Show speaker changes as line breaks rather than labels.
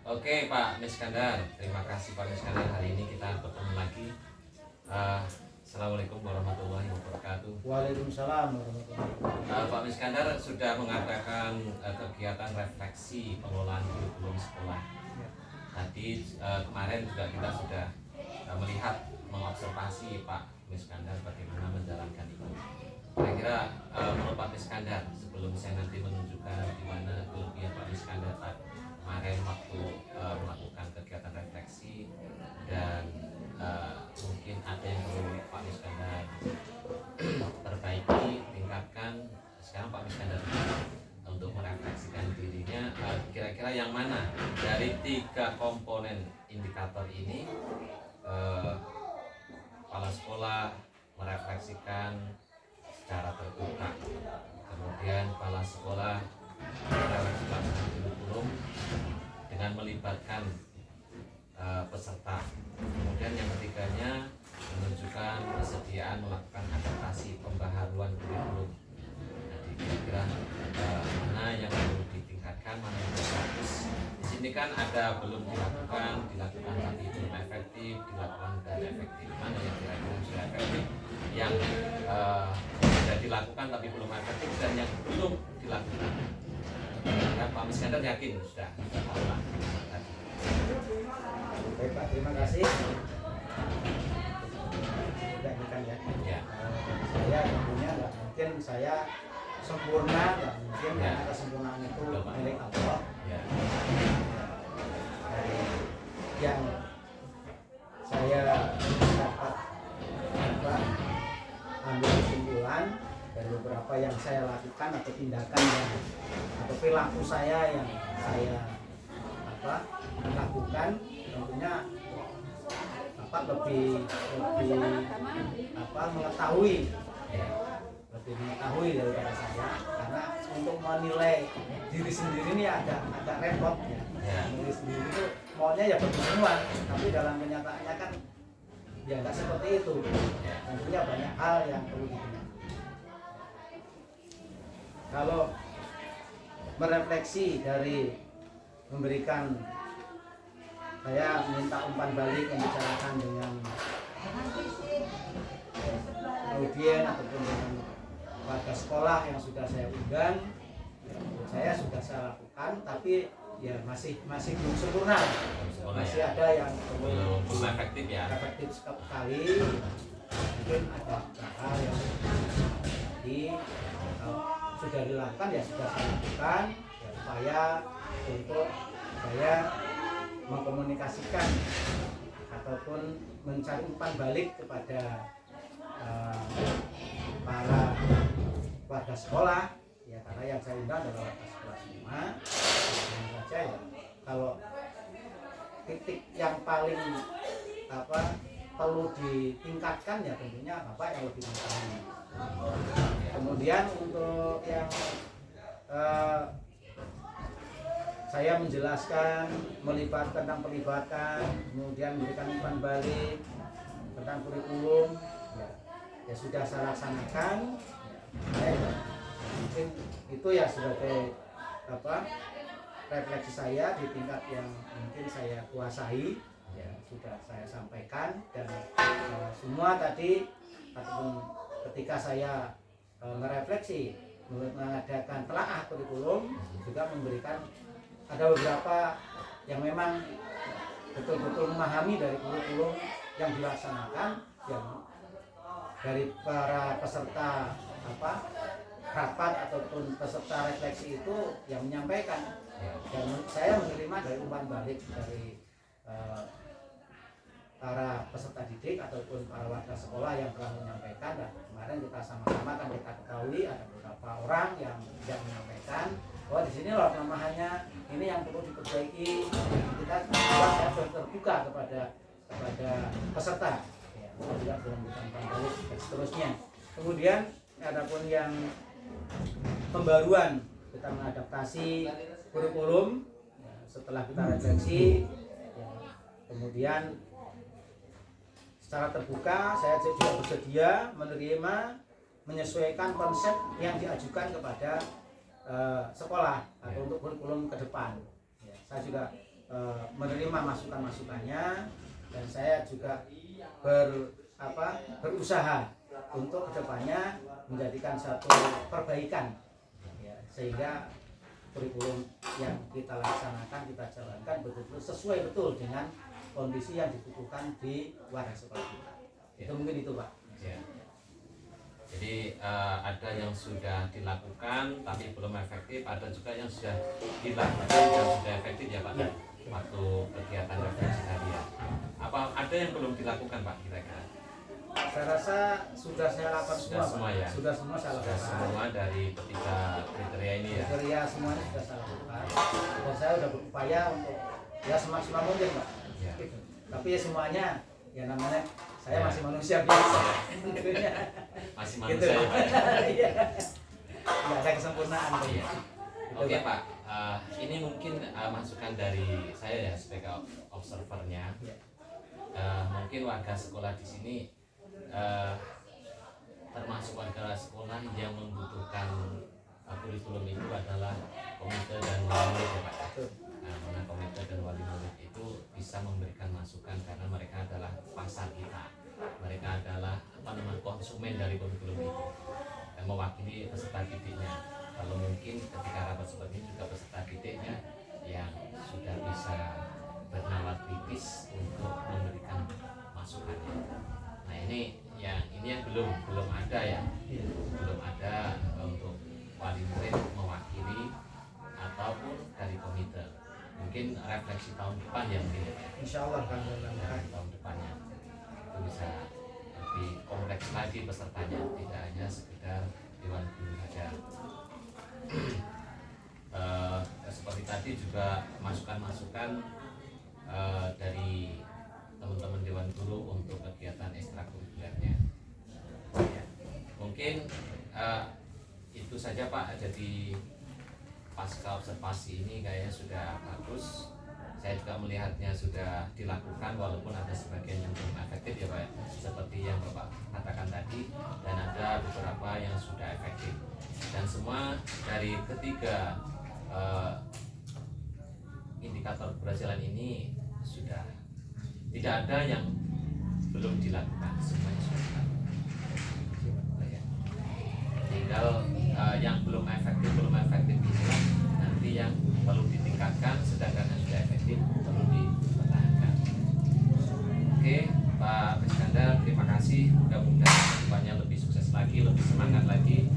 Oke Pak Miskandar, terima kasih Pak Miskandar. Hari ini kita bertemu lagi. Assalamualaikum warahmatullahi wabarakatuh.
Waalaikumsalam warahmatullahi wabarakatuh.
Pak Miskandar sudah mengadakan kegiatan refleksi pengelolaan kurikulum sekolah. Tadi kemarin juga kita sudah melihat, mengobservasi Pak Miskandar bagaimana menjalankan itu. Kira-kira menurut Pak Miskandar, sebelum saya nanti menunjukkan di mana kelebihan Pak Miskandar kemarin waktu melakukan kegiatan refleksi dan mungkin ada yang perlu Pak Miskandar perbaiki, tingkatkan. Sekarang Pak Miskandar untuk merefleksikan dirinya, kira-kira yang mana dari 3 komponen indikator ini kepala sekolah merefleksikan secara terbuka, kemudian kepala sekolah merefleksikan kurikulum dengan melibatkan peserta, kemudian yang ketiganya menunjukkan kesediaan melakukan adaptasi pembaharuan kurikulum. Jadi kira-kira mana yang perlu ditingkatkan, mana yang bagus. Di sini kan ada belum dilakukan tapi belum efektif, dilakukan dan efektif. Mana yang kira-kira sudah efektif, yang sudah dilakukan tapi belum efektif, dan yang belum dilakukan. Nah, Pak Miskandar yakin sudah tahu lah.
Baik Pak, terima kasih. Sudah kan ya.
Ya.
Saya tentunya nggak mungkin saya sempurna, nggak mungkin
Ya.
karena kesempurnaan itu
Betul, Pak.
milik Allah.
Ya.
Dari yang saya dapat ambil kesimpulan dari beberapa yang saya lakukan atau tindakan yang atau perilaku saya yang saya lakukan, tentunya lebih mengetahui daripada saya, karena untuk menilai diri sendiri ini agak repot ya. Diri sendiri itu maunya ya bagus semua, tapi dalam kenyataannya kan ya nggak seperti itu. Tentunya banyak hal yang perlu dibenahi. Kalau merefleksi dari memberikan, saya minta umpan balik membicarakan dengan audien ataupun dengan warga sekolah yang sudah saya undang, saya sudah saya lakukan, tapi ya masih belum sempurna, masih ada yang
belum efektif ya.
Efektif sekali, mungkin ada hal yang sudah dilakukan ya sudah saya lakukan, ya, supaya untuk saya mengkomunikasikan ataupun mencari umpan balik kepada para warga sekolah ya, karena yang saya undang adalah warga sekolah semua. Tentu saja ya, kalau titik yang paling perlu ditingkatkan ya tentunya Bapak yang lebih mengetahui. Kemudian untuk yang saya menjelaskan tentang pelibatan, kemudian memberikan umpan balik tentang kurikulum, ya sudah saya laksanakan. Mungkin itu ya sebagai refleksi saya di tingkat yang mungkin saya kuasai, ya sudah saya sampaikan. Dan semua tadi ataupun ketika saya merefleksi mengadakan telaah kurikulum, juga memberikan ada beberapa yang memang betul-betul memahami dari kurikulum yang dilaksanakan, yang dari para peserta rapat ataupun peserta refleksi itu yang menyampaikan, dan saya menerima dari umpan balik dari para peserta didik ataupun para warga sekolah yang telah menyampaikan. Dan kemarin kita sama-sama kan kita ketahui ada beberapa orang yang menyampaikan bahwa di sini loh kelemahannya, ini yang perlu diperbaiki. Kita sudah terbuka kepada peserta, ya, juga belum umpan balik dan seterusnya. Kemudian adapun yang pembaruan, kita mengadaptasi kurikulum ya, setelah kita refleksi, ya, kemudian secara terbuka saya juga bersedia menerima menyesuaikan konsep yang diajukan kepada sekolah atau untuk kurikulum ke depan. Ya, saya juga menerima masukan-masukannya, dan saya juga berusaha untuk kedepannya menjadikan satu perbaikan, ya, sehingga kurikulum yang kita laksanakan, kita jalankan betul-betul sesuai betul dengan kondisi yang dibutuhkan di wadah sekolah kita. Itu mungkin itu, Pak.
Ya. Jadi ada yang sudah dilakukan tapi belum efektif, ada juga yang sudah dilakukan dan sudah efektif ya Pak.
Ya.
Waktu kegiatan refleksi tadi ya. Apa ada yang belum dilakukan Pak kira-kira?
Saya rasa sudah saya lakukan
Sudah semua ya?
Sudah semua saya
Sudah
lakukan.
semua dari ketiga kriteria ini ya.
Kriteria semuanya sudah saya lakukan. Dan saya sudah berupaya untuk ya semaksimal mungkin, Pak.
Ya.
Gitu. Tapi ya semuanya ya namanya saya
Ya.
masih manusia biasa.
Masih
Gitu.
manusia ya Pak.
Iya. Nggak ada kesempurnaan. Pak.
Iya.
Gitu,
Oke Pak, ini mungkin masukan dari saya ya sebagai observernya.
Ya.
Mungkin warga sekolah di sini termasuk warga sekolah yang membutuhkan kurikulum itu adalah komite dan wali murid ya Pak.
Betul.
Mana komite dan wali murid itu bisa memberikan masukan karena mereka adalah pasar kita, mereka adalah konsumen dari kurikulum itu dan mewakili peserta didiknya. Kalau mungkin ketika rapat seperti ini juga peserta didiknya yang sudah bisa bernalar kritis untuk memberikan masukannya. Nah ini yang belum ada ya,
Iya.
belum ada untuk wali murid mewakili ataupun dari komite. Mungkin refleksi tahun depan ya mungkin ya Pak.
Insya Allah kan
Dan tahun depannya itu bisa lebih kompleks lagi pesertanya, tidak hanya sekedar dewan guru saja. Seperti tadi juga masukan-masukan dari teman-teman dewan guru untuk kegiatan ekstrakurikulernya. Ya, mungkin itu saja Pak. Jadi pasca observasi ini kayaknya sudah bagus. Saya juga melihatnya sudah dilakukan walaupun ada sebagian yang belum efektif ya Pak, seperti yang Bapak katakan tadi, dan ada beberapa yang sudah efektif. Dan semua dari ketiga indikator keberhasilan ini sudah tidak ada yang belum dilakukan, semuanya sudah dilakukan. Ya. Tinggal yang belum efektif inilah nanti yang perlu ditingkatkan, sedangkan yang sudah efektif perlu dipertahankan. Oke, Pak Iskandar, terima kasih. Mudah-mudahan kedepannya lebih sukses lagi, lebih semangat lagi